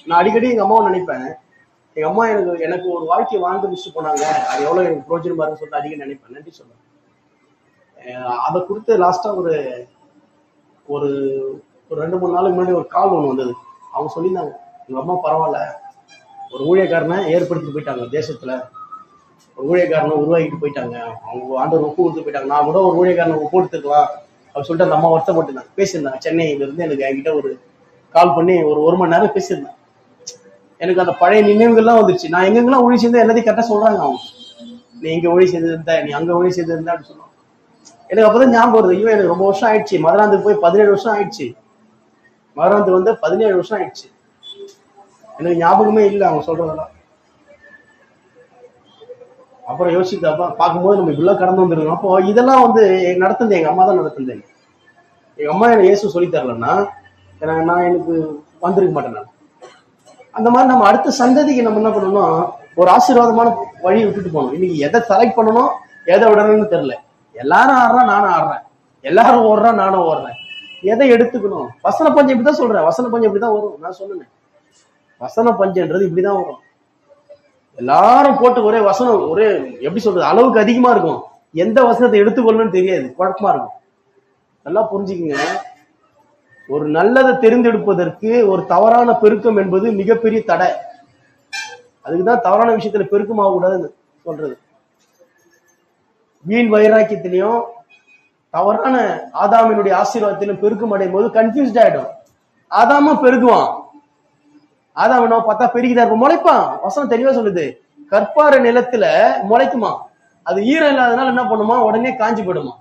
நான் அடிக்கடி எங்க அம்மாவை நினைப்பேன். எங்க அம்மா எனக்கு எனக்கு ஒரு வாழ்க்கையை வாழ்ந்து முடிச்சுட்டு போனாங்க, அது எவ்வளவு எனக்கு பிரோஜனமா இருக்குன்னு சொல்லிட்டு அடிக்கடி நினைப்பேன். நன்றி சொல்லுவேன். அதை கொடுத்து லாஸ்டா ஒரு ஒரு ஒரு 2-3 நாளுக்கு முன்னாடி ஒரு கால் ஒன்று வந்தது. அவங்க சொல்லியிருந்தாங்க, எங்க அம்மா பரவாயில்ல, ஒரு ஊழியக்காரனை ஏற்படுத்திட்டு போயிட்டாங்க தேசத்துல, ஒரு ஊழியக்காரனை உருவாக்கிட்டு போயிட்டாங்க, அவங்க ஆண்டவர் ஒப்பு கொடுத்து போயிட்டாங்க, நான் கூட ஒரு ஊழியக்காரனை ஒப்பு கொடுத்துருக்கலாம் அப்படின்னு சொல்லிட்டு அந்த அம்மா வருத்தப்பட்டுருந்தாங்க. பேசியிருந்தாங்க சென்னையில இருந்து எனக்கு என்கிட்ட ஒரு கால் பண்ணி ஒரு மணி நேரம் பேசியிருந்தேன். எனக்கு அந்த பழைய நினைவுகள்லாம் வந்துருச்சு. நான் எங்கெங்கெல்லாம் ஒழி செய்தேன் எல்லாத்தையும் கரெக்டாக சொல்றாங்க அவங்க. நீ இங்க ஒழி செய்திருந்த, நீ அங்க ஒழி செய்திருந்த அப்படின்னு சொல்லுவாங்க. எனக்கு அப்பதான் ஞாபகம் வருது, ஐயோ எனக்கு ரொம்ப வருஷம் ஆயிடுச்சு, மதுராந்துக்கு போய் 17 வருஷம் ஆயிடுச்சு, மதுராந்து வந்து 17 வருஷம் ஆயிடுச்சு. எனக்கு ஞாபகமே இல்லை அவங்க சொல்றதெல்லாம். அப்புறம் யோசிச்சப்ப பார்க்கும்போது நம்ம இப்படிலாம் கடந்து வந்துருக்கோம். அப்போ இதெல்லாம் வந்து நடத்துனது எங்க அம்மா தான் நடத்துனேன். எங்க அம்மா எனக்கு இயேசு சொல்லி தரலன்னா நான் எனக்கு வந்திருக்க மாட்டேன். நான் அந்த மாதிரி நம்ம அடுத்த சந்ததிக்கு நம்ம என்ன பண்ணணும், ஒரு ஆசீர்வாதமான வழியை விட்டுட்டு போகணும். இன்னைக்கு எதை செலக்ட் பண்ணணும் எதை விடணும்னு தெரியல. எல்லாரும் ஆடுறான் நானும் ஆடுறேன், எல்லாரும் ஓடுறான் நானும் ஓடுறேன். எதை எடுத்துக்கணும்? வசன பஞ்சம் இப்படிதான் சொல்றேன், வசன பஞ்சம் இப்படிதான் வரும். நான் சொன்னேன் வசன பஞ்சம்ன்றது இப்படிதான் வரும். எல்லாரும் போட்டு ஒரே வசனம், ஒரே எப்படி சொல்றது, அளவுக்கு அதிகமா இருக்கும். எந்த வசனத்தை எடுத்துக்கொள்ளணும்னு தெரியாது, குழப்பமா இருக்கும். நல்லா புரிஞ்சுக்குங்க, ஒரு நல்லதை தெரிந்தெடுப்பதற்கு ஒரு தவறான பெருக்கம் என்பது மிகப்பெரிய தடை. அதுக்குதான் தவறான விஷயத்துல பெருக்கம் ஆகக்கூடாதுன்னு சொல்றது. வீண் வைராக்கியத்திலையும் தவறான ஆதாமினுடைய ஆசீர்வாதத்திலும் பெருக்கம் அடையும் போது கன்ஃபியூஸ்ட் ஆயிடும். ஆதாமா பெருக்குவான், ஆதாம் என்ன பார்த்தா பெருகிதான் இருக்கும், முளைப்பான். வசனம் தெளிவா சொல்லுது, கற்பார நிலத்துல முளைக்குமா, அது ஈரம் இல்லாதனால என்ன பண்ணுமா, உடனே காஞ்சி போயிடுமா.